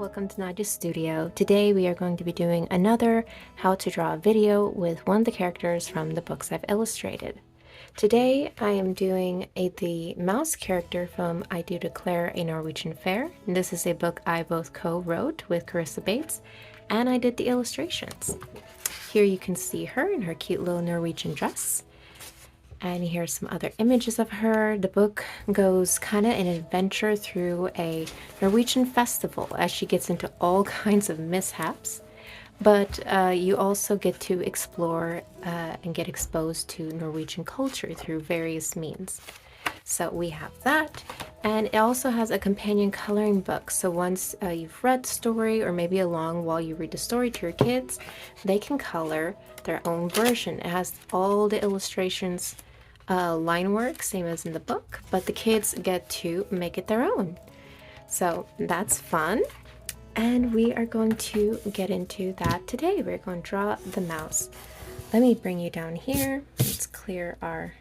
welcome to Nadia's studio. Today we are going to be doing another how to draw video with one of the characters from the books I've illustrated. Today I am doing the mouse character from I Do Declare a Norwegian Fair. And this is a book I both co-wrote with Carissa Bates, and I did the illustrations. Here you can see her in her cute little Norwegian dress. And here's some other images of her. The book goes kind of an adventure through a Norwegian festival as she gets into all kinds of mishaps. But you also get to explore and get exposed to Norwegian culture through various means. So we have that. And it also has a companion coloring book. So once you've read the story, or maybe along while you read the story to your kids, they can color their own version. It has all the illustrations, line work, same as in the book, but the kids get to make it their own. So that's fun. And we are going to get into that today. We're going to draw the mouse. Let me bring you down here. Let's clear our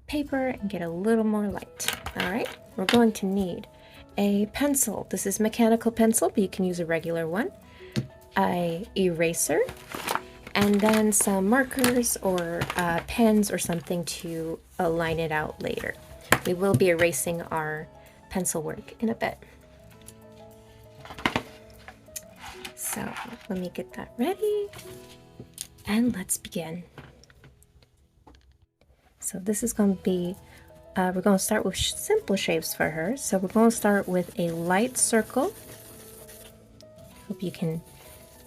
paper and get a little more light. All right, we're going to need a pencil. This is mechanical pencil, but you can use a regular one. An eraser, and then some markers or pens or something to line it out later. We will be erasing our pencil work in a bit. So let me get that ready and let's begin. So this is going to be, we're going to start with simple shapes for her. So we're going to start with a light circle. Hope you can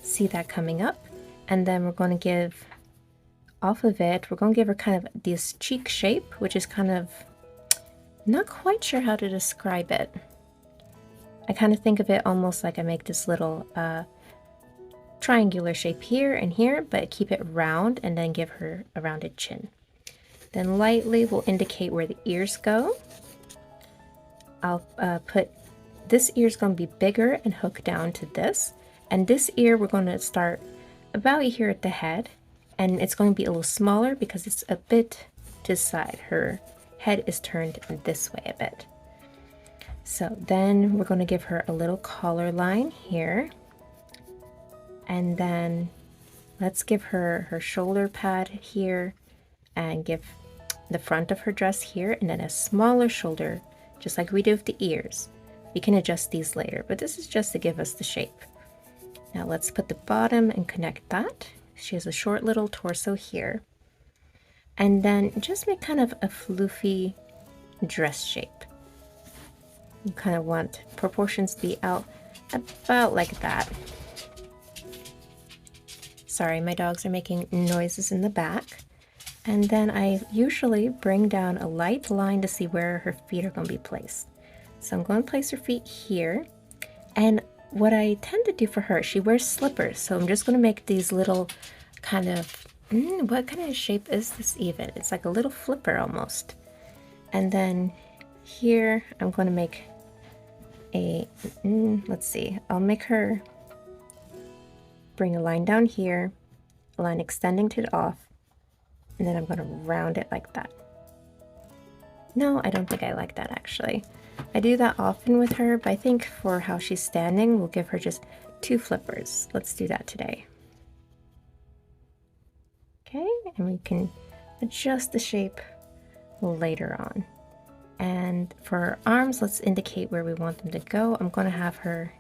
see that coming up. And then we're going to give, off of it, we're going to give her kind of this cheek shape, which is kind of, not quite sure how to describe it. I kind of think of it almost like I make this little triangular shape here and here, but keep it round and then give her a rounded chin. Then lightly we'll indicate where the ears go. I'll put, this ear is going to be bigger and hook down to this. And this ear we're going to start about here at the head. And it's going to be a little smaller because it's a bit to the side. Her head is turned this way a bit. So then we're going to give her a little collar line here. And then let's give her her shoulder pad here and give the front of her dress here, and then a smaller shoulder, just like we do with the ears. We can adjust these later, but this is just to give us the shape. Now let's put the bottom and connect that. She has a short little torso here. And then just make kind of a floofy dress shape. You kind of want proportions to be out about like that. Sorry, my dogs are making noises in the back. And then I usually bring down a light line to see where her feet are going to be placed. So I'm going to place her feet here. And what I tend to do for her, she wears slippers. So I'm just going to make these little kind of, what kind of shape is this even? It's like a little flipper almost. And then here I'm going to make a, let's see, I'll make her bring a line down here, a line extending to the off. And then I'm going to round it like that. No, I don't think I like that actually. I do that often with her, but I think for how she's standing, we'll give her just 2 flippers. Let's do that today. Okay, and we can adjust the shape later on. And for her arms, let's indicate where we want them to go. I'm going to have her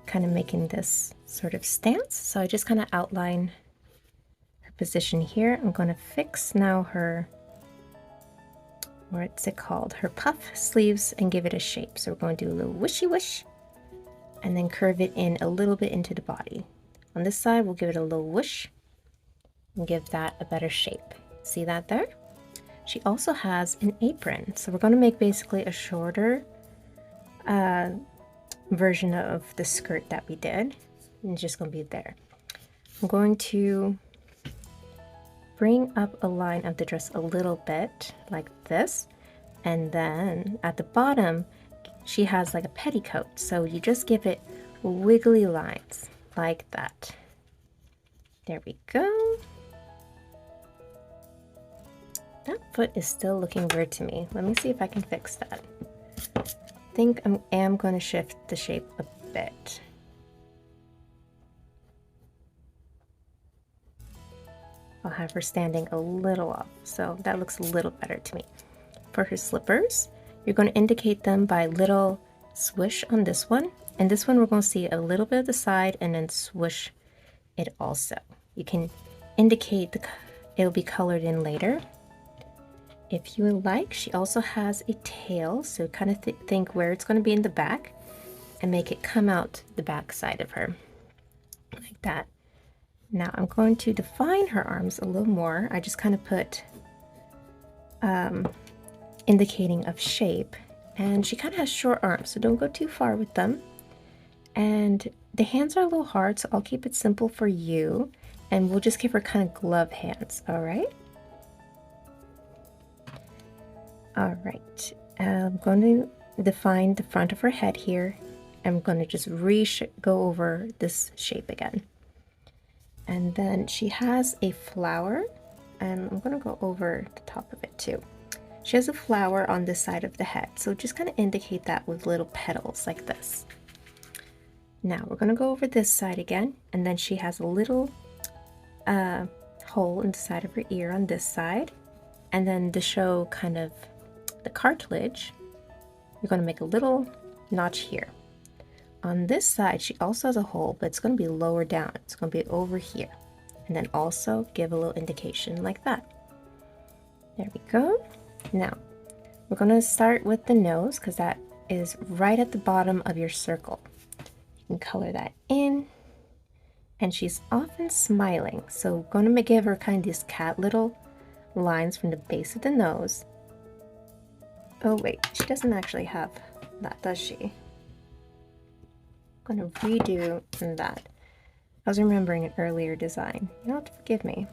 kind of making this sort of stance. So I just kind of outline position here. I'm going to fix now her, what's it called? Her puff sleeves and give it a shape. So we're going to do a little wishy wish and then curve it in a little bit into the body. On this side, we'll give it a little whoosh and give that a better shape. See that there? She also has an apron. So we're going to make basically a shorter version of the skirt that we did. And it's just going to be there. I'm going to bring up a line of the dress a little bit like this, and then at the bottom she has like a petticoat, so you just give it wiggly lines like that. There we go. That foot is still looking weird to me. Let me see if I can fix that. think I am going to shift the shape a bit. I'll have her standing a little off, so that looks a little better to me. For her slippers, you're going to indicate them by little swish on this one, and this one we're going to see a little bit of the side and then swish it also. You can indicate it'll be colored in later. If you would like, she also has a tail, so kind of think where it's going to be in the back and make it come out the back side of her, like that. Now I'm going to define her arms a little more. I just kind of put indicating of shape, and she kind of has short arms, so don't go too far with them. And the hands are a little hard, so I'll keep it simple for you, and we'll just give her kind of glove hands, all right? All right, I'm going to define the front of her head here. I'm going to just go over this shape again. And then she has a flower, and I'm going to go over the top of it too. She has a flower on this side of the head, so just kind of indicate that with little petals like this. Now we're going to go over this side again, and then she has a little hole in the side of her ear on this side, and then to show kind of the cartilage, you're going to make a little notch here. On this side, she also has a hole, but it's going to be lower down. It's going to be over here, and then also give a little indication like that. There we go. Now we're going to start with the nose, because that is right at the bottom of your circle. You can color that in, and she's often smiling, so we're going to give her kind of these cat little lines from the base of the nose. Oh wait, she doesn't actually have that, does she? I'm going to redo that. I was remembering an earlier design. You'll have to forgive me.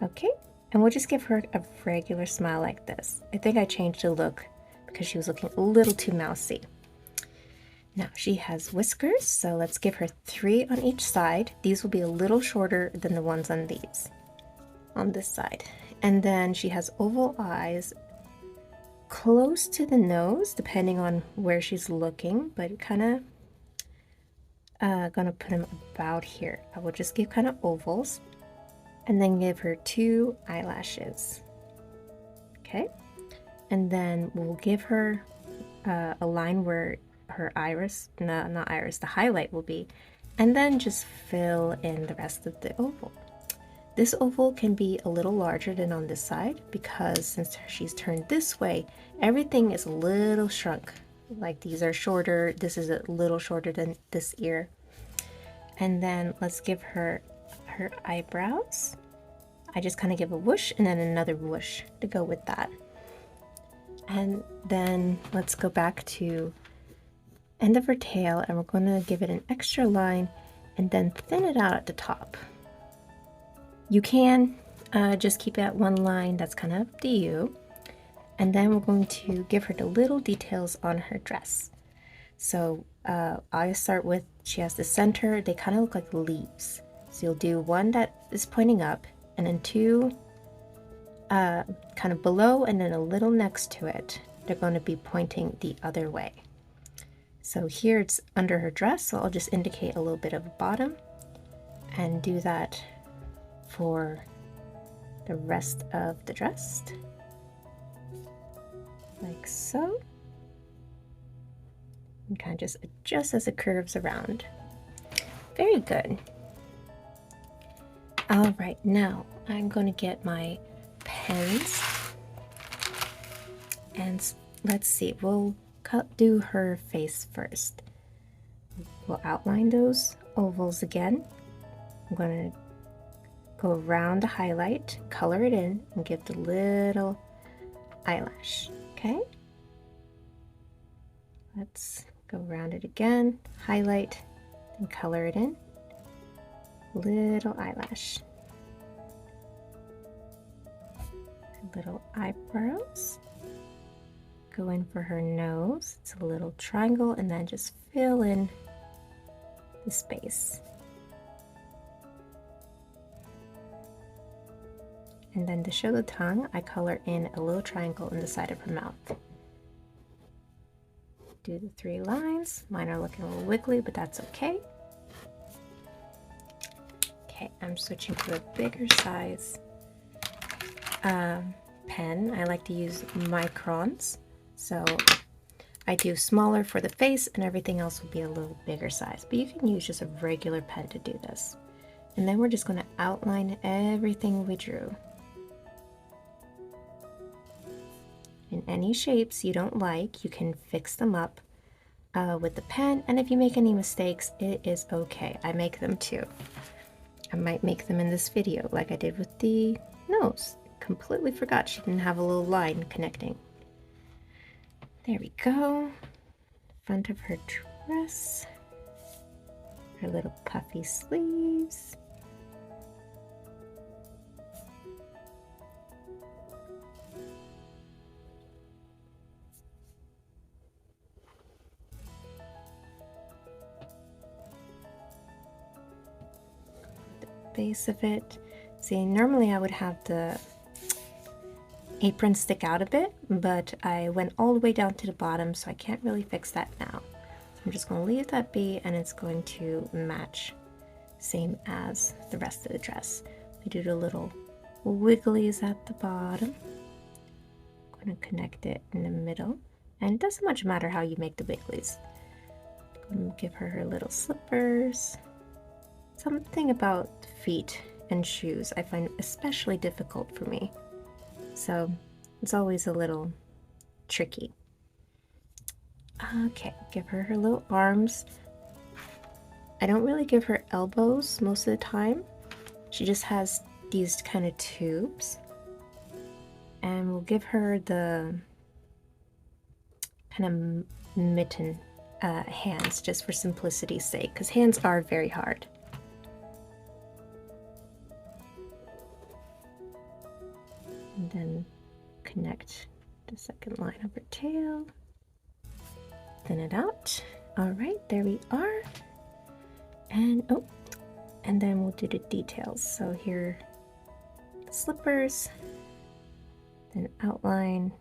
Okay, and we'll just give her a regular smile like this. I think I changed the look because she was looking a little too mousy. Now she has whiskers, so let's give her 3 on each side. These will be a little shorter than the ones on this side. And then she has oval eyes close to the nose, depending on where she's looking, but kind of gonna put them about here. I will just give kind of ovals, and then give her 2 eyelashes. Okay, and then we'll give her a line where her iris, no, not iris, the highlight will be, and then just fill in the rest of the oval. This oval can be a little larger than on this side, because since she's turned this way, everything is a little shrunk. Like these are shorter, this is a little shorter than this ear. And then let's give her her eyebrows. I just kind of give a whoosh and then another whoosh to go with that. And then let's go back to end of her tail, and we're going to give it an extra line and then thin it out at the top. You can just keep it at one line, that's kind of up to you. And then we're going to give her the little details on her dress. So I start with, she has the center, they kind of look like leaves. So you'll do one that is pointing up, and then 2 kind of below, and then a little next to it. They're going to be pointing the other way. So here it's under her dress, so I'll just indicate a little bit of a bottom and do that for the rest of the dress, like so. And kind of just adjust as it curves around. Very good. All right, now I'm going to get my pens, and let's see, we'll do her face first. We'll outline those ovals again. I'm going to go around the highlight, color it in, and give the little eyelash. Okay, let's go around it again, highlight, and color it in. Little eyelash, little eyebrows. Go in for her nose. It's a little triangle, and then just fill in the space. And then to show the tongue, I color in a little triangle in the side of her mouth. do the 3 lines. Mine are looking a little wiggly, but that's okay. Okay, I'm switching to a bigger size pen. I like to use microns, so I do smaller for the face and everything else will be a little bigger size, but you can use just a regular pen to do this. And then we're just going to outline everything we drew. In any shapes you don't like, you can fix them up with the pen, and if you make any mistakes, it is okay. I make them too. I might make them in this video like I did with the nose. Completely forgot she didn't have a little line connecting. There we go. Front of her dress. Her little puffy sleeves. Base of it. See, normally I would have the apron stick out a bit, but I went all the way down to the bottom, so I can't really fix that now. So I'm just going to leave that be, and it's going to match same as the rest of the dress. We do the little wigglies at the bottom. I'm going to connect it in the middle, and it doesn't much matter how you make the wigglies. I'm going to give her her little slippers. Something about feet and shoes I find especially difficult for me, so it's always a little tricky. Okay, give her her little arms. I don't really give her elbows most of the time. She just has these kind of tubes, and we'll give her the kind of mitten hands just for simplicity's sake, because hands are very hard. And then connect the second line of her tail, thin it out. All right, there we are. And oh, and then we'll do the details. So here, the slippers, then outline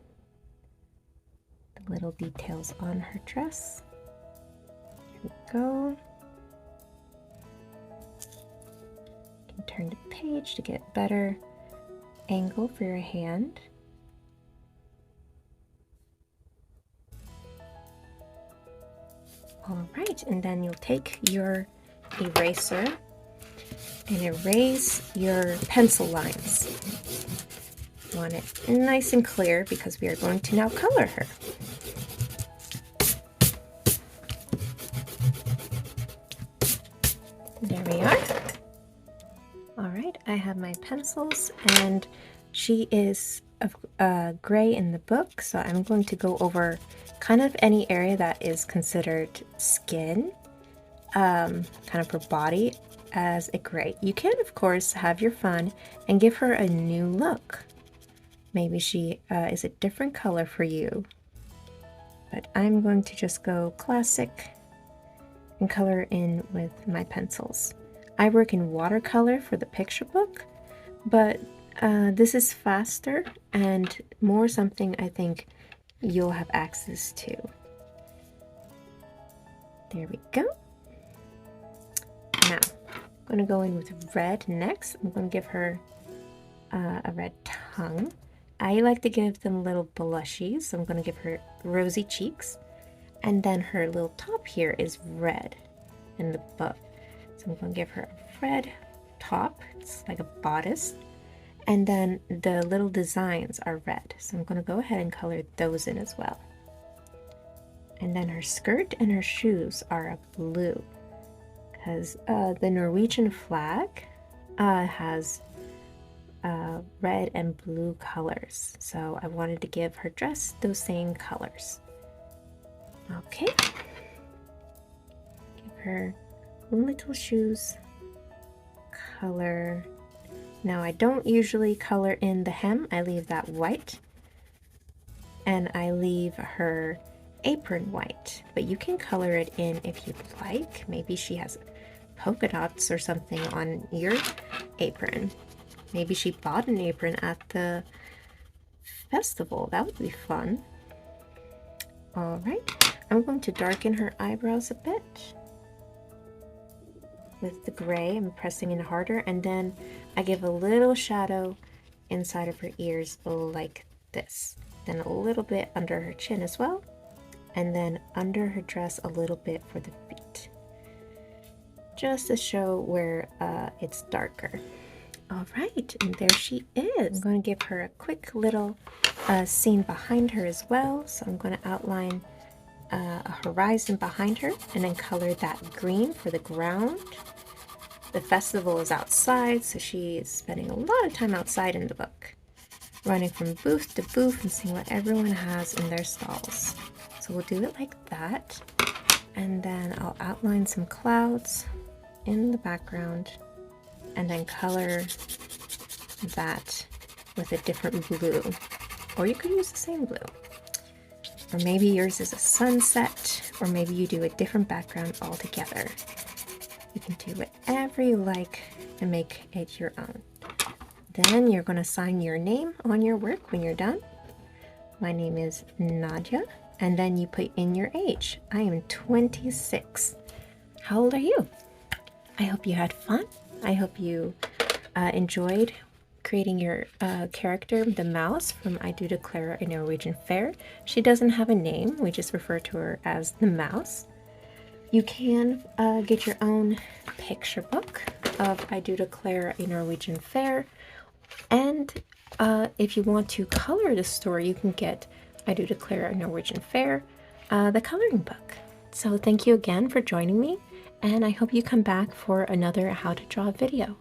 the little details on her dress. Here we go. You can turn the page to get better angle for your hand. All right, and then you'll take your eraser and erase your pencil lines. You want it nice and clear because we are going to now color her. There we are. All right, I have my pencils, and she is gray in the book, so I'm going to go over kind of any area that is considered skin, kind of her body, as a gray. You can, of course, have your fun and give her a new look. Maybe she is a different color for you, but I'm going to just go classic and color in with my pencils. I work in watercolor for the picture book, but this is faster and more something I think you'll have access to. There we go. Now, I'm going to go in with red next. I'm going to give her a red tongue. I like to give them little blushies, so I'm going to give her rosy cheeks. And then her little top here is red in the book. So I'm going to give her a red top. It's like a bodice. And then the little designs are red. So I'm going to go ahead and color those in as well. And then her skirt and her shoes are a blue, because the Norwegian flag has red and blue colors. So I wanted to give her dress those same colors. Okay. Give her little shoes color. Now I don't usually color in the hem. I leave that white. And I leave her apron white, but you can color it in if you'd like. Maybe she has polka dots or something on your apron. Maybe she bought an apron at the festival. That would be fun. All right, I'm going to darken her eyebrows a bit with the gray. I'm pressing in harder, and then I give a little shadow inside of her ears like this. Then a little bit under her chin as well, and then under her dress a little bit for the feet, just to show where it's darker. All right, and there she is. I'm going to give her a quick little scene behind her as well. So I'm going to outline a horizon behind her and then color that green for the ground. The festival is outside, so she is spending a lot of time outside in the book, running from booth to booth and seeing what everyone has in their stalls. So we'll do it like that, and then I'll outline some clouds in the background and then color that with a different blue, or you could use the same blue. Or maybe yours is a sunset, or maybe you do a different background altogether. You can do whatever you like and make it your own. Then you're going to sign your name on your work when you're done. My name is Nadia, and then you put in your age. I am 26. How old are you? I hope you had fun. I hope you enjoyed creating your character, the mouse, from I Do Declare a Norwegian Fair. She doesn't have a name. We just refer to her as the mouse. You can get your own picture book of I Do Declare a Norwegian Fair. And if you want to color the story, you can get I Do Declare a Norwegian Fair, the coloring book. So thank you again for joining me, and I hope you come back for another How to Draw video.